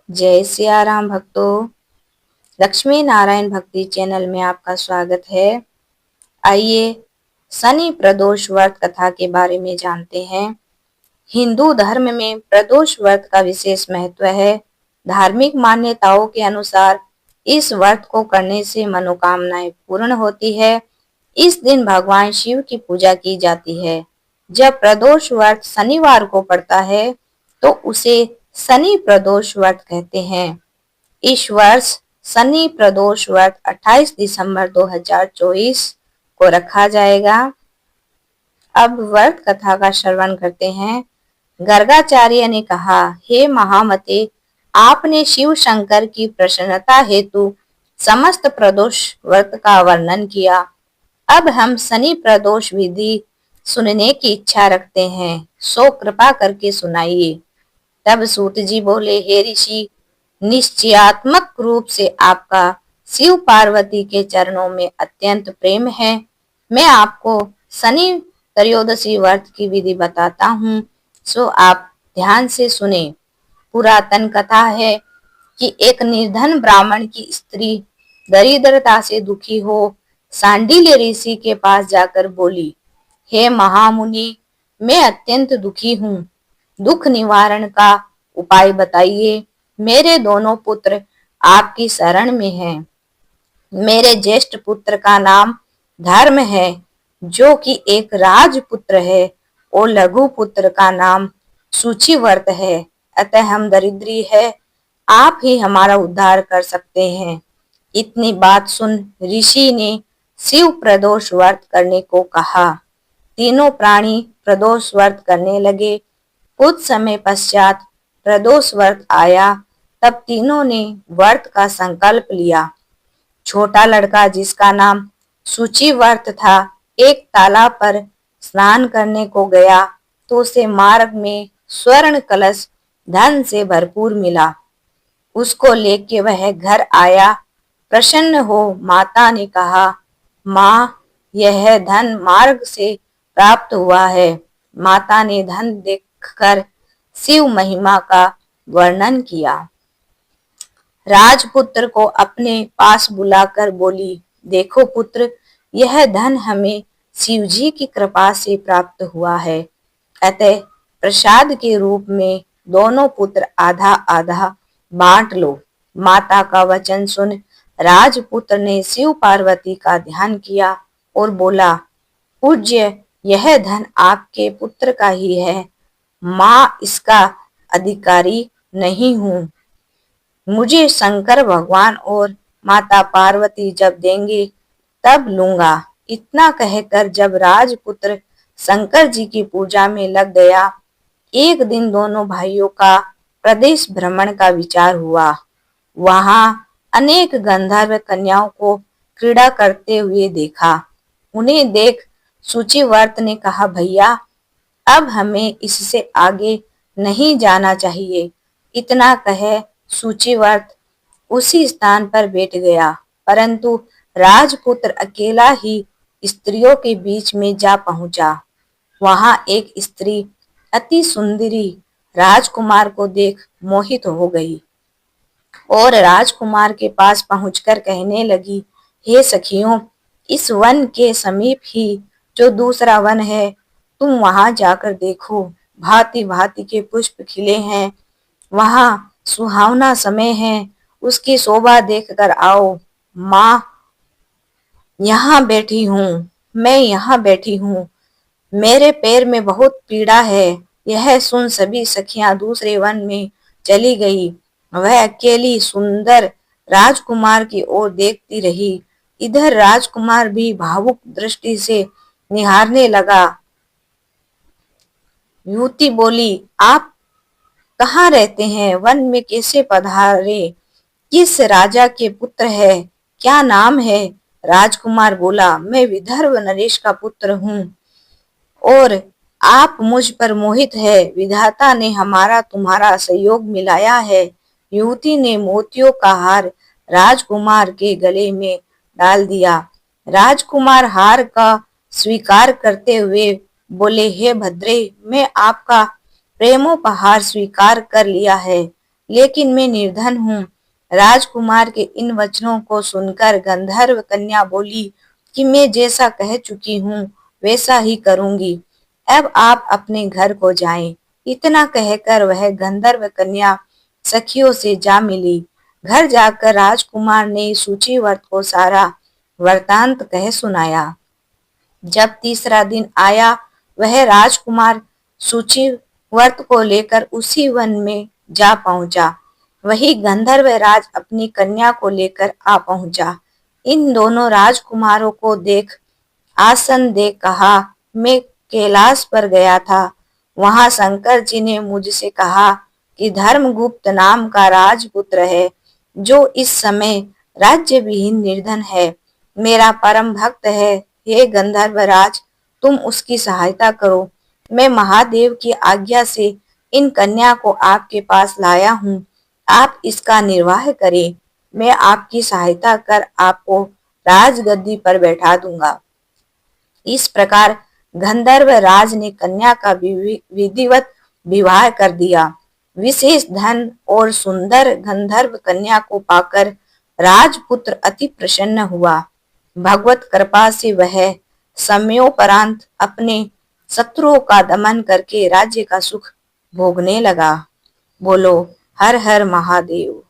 जय सिया राम भक्तों। लक्ष्मी नारायण भक्ति चैनल में आपका स्वागत है। आइए शनि प्रदोष व्रत कथा के बारे में जानते हैं। हिंदू धर्म में प्रदोष व्रत का विशेष महत्व है। धार्मिक मान्यताओं के अनुसार इस व्रत को करने से मनोकामनाएं पूर्ण होती है। इस दिन भगवान शिव की पूजा की जाती है। जब प्रदोष व्रत शनिवार को पड़ता है तो उसे शनि प्रदोष व्रत कहते हैं। इस वर्ष शनि प्रदोष व्रत 28 दिसंबर 2024 को रखा जाएगा। अब व्रत कथा का श्रवण करते हैं। गर्गाचार्य ने कहा, हे महामते, आपने शिव शंकर की प्रसन्नता हेतु समस्त प्रदोष व्रत का वर्णन किया। अब हम शनि प्रदोष विधि सुनने की इच्छा रखते हैं, सो कृपा करके सुनाइए। तब सूत जी बोले, हे ऋषि, निश्चयात्मक रूप से आपका शिव पार्वती के चरणों में अत्यंत प्रेम है। मैं आपको शनि त्रयोदशी व्रत की विधि बताता हूँ, सो आप ध्यान से सुने। पुरातन कथा है कि एक निर्धन ब्राह्मण की स्त्री दरिद्रता से दुखी हो सांडिल्य ऋषि के पास जाकर बोली, हे महामुनि, मैं अत्यंत दुखी हूँ, दुख निवारण का उपाय बताइए। मेरे दोनों पुत्र आपकी शरण में हैं। मेरे ज्येष्ठ पुत्र का नाम धर्म है, जो कि एक राजपुत्र है, और लघु पुत्र का नाम सूचिवर्त है। अतः हम दरिद्री है, आप ही हमारा उद्धार कर सकते हैं। इतनी बात सुन ऋषि ने शिव प्रदोष व्रत करने को कहा। तीनों प्राणी प्रदोष व्रत करने लगे। कुछ समय पश्चात प्रदोष व्रत आया। तब तीनों ने व्रत का संकल्प लिया। छोटा लड़का, जिसका नाम सूचिवर्त था, एक तालाब पर स्नान करने को गया तो उसे मार्ग में स्वर्ण कलश धन से भरपूर मिला। उसको लेके वह घर आया। प्रसन्न हो माता ने कहा, माँ, यह धन मार्ग से प्राप्त हुआ है। माता ने धन देखकर शिव महिमा का वर्णन किया। राजपुत्र को अपने पास बुलाकर बोली, देखो पुत्र, यह धन हमें शिवजी की कृपा से प्राप्त हुआ है। अतः प्रसाद के रूप में दोनों पुत्र आधा आधा बांट लो। माता का वचन सुन राजपुत्र ने शिव पार्वती का ध्यान किया और बोला, पूज्य, यह धन आपके पुत्र का ही है। माँ इसका अधिकारी नहीं हूँ। मुझे शंकर भगवान और माता पार्वती जब देंगे तब लूंगा। इतना कहकर जब राजपुत्र शंकर जी की पूजा में लग गया, एक दिन दोनों भाइयों का प्रदेश भ्रमण का विचार हुआ। वहां अनेक गंधर्व कन्याओं को क्रीड़ा करते हुए देखा। उन्हें देख सूचिवर्त ने कहा, भैया, अब हमें इससे आगे नहीं जाना चाहिए। इतना कहे सूचिवर्त उसी स्थान पर बैठ गया, परंतु राजपुत्र अकेला ही स्त्रियों के बीच में जा पहुंचा। वहां एक स्त्री अति सुंदरी राजकुमार को देख मोहित हो गई और राजकुमार के पास पहुंचकर कहने लगी, हे सखियों, इस वन के समीप ही जो दूसरा वन है, तुम वहां जाकर देखो। भांति भांति के पुष्प खिले हैं। वहां सुहावना समय है, उसकी शोभा देखकर आओ। माँ यहाँ बैठी हूँ, मैं यहाँ बैठी हूँ, मेरे पैर में बहुत पीड़ा है। यह सुन सभी सखियां दूसरे वन में चली गई। वह अकेली सुंदर राजकुमार की ओर देखती रही। इधर राजकुमार भी भावुक दृष्टि से निहारने लगा। युवती बोली, आप कहाँ रहते हैं? वन में कैसे पधारे? किस राजा के पुत्र है? क्या नाम है? राजकुमार बोला, मैं विदर्भ नरेश का पुत्र हूँ और आप मुझ पर मोहित है। विधाता ने हमारा तुम्हारा सहयोग मिलाया है। युवती ने मोतियों का हार राजकुमार के गले में डाल दिया। राजकुमार हार का स्वीकार करते हुए बोले, हे भद्रे, मैं आपका प्रेमोपहार स्वीकार कर लिया है। लेकिन मैं निर्धन हूँ। राजकुमार के इन वचनों को सुनकर गंधर्व कन्या बोली कि मैं जैसा कह चुकी हूँ वैसा ही करूंगी। अब आप अपने घर को जाएं। इतना कहकर वह गंधर्व कन्या सखियों से जा मिली। घर जाकर राजकुमार ने सूचीवर्त को सारा वृतांत कह सुनाया। जब तीसरा दिन आया, वह राजकुमार सूचीवर्त को लेकर उसी वन में जा पहुंचा। वही गंधर्व राज अपनी कन्या को लेकर आ पहुंचा। इन दोनों राजकुमारों को देख आसन दे कहा, मैं कैलाश पर गया था। वहां शंकर जी ने मुझसे कहा कि धर्मगुप्त नाम का राजपुत्र है, जो इस समय राज्य विहीन निर्धन है। मेरा परम भक्त है। हे गंधर्वराज, तुम उसकी सहायता करो। मैं महादेव की आज्ञा से इन कन्या को आपके पास लाया हूँ। आप इसका निर्वाह करें। मैं आपकी सहायता कर आपको राजगद्दी पर बैठा दूंगा। इस प्रकार गंधर्व राज ने कन्या का विधिवत विवाह कर दिया। विशेष धन और सुंदर गंधर्व कन्या को पाकर राजपुत्र अति प्रसन्न हुआ। भगवत कृपा से वह समयोपरांत अपने शत्रुओं का दमन करके राज्य का सुख भोगने लगा। बोलो हर हर महादेव।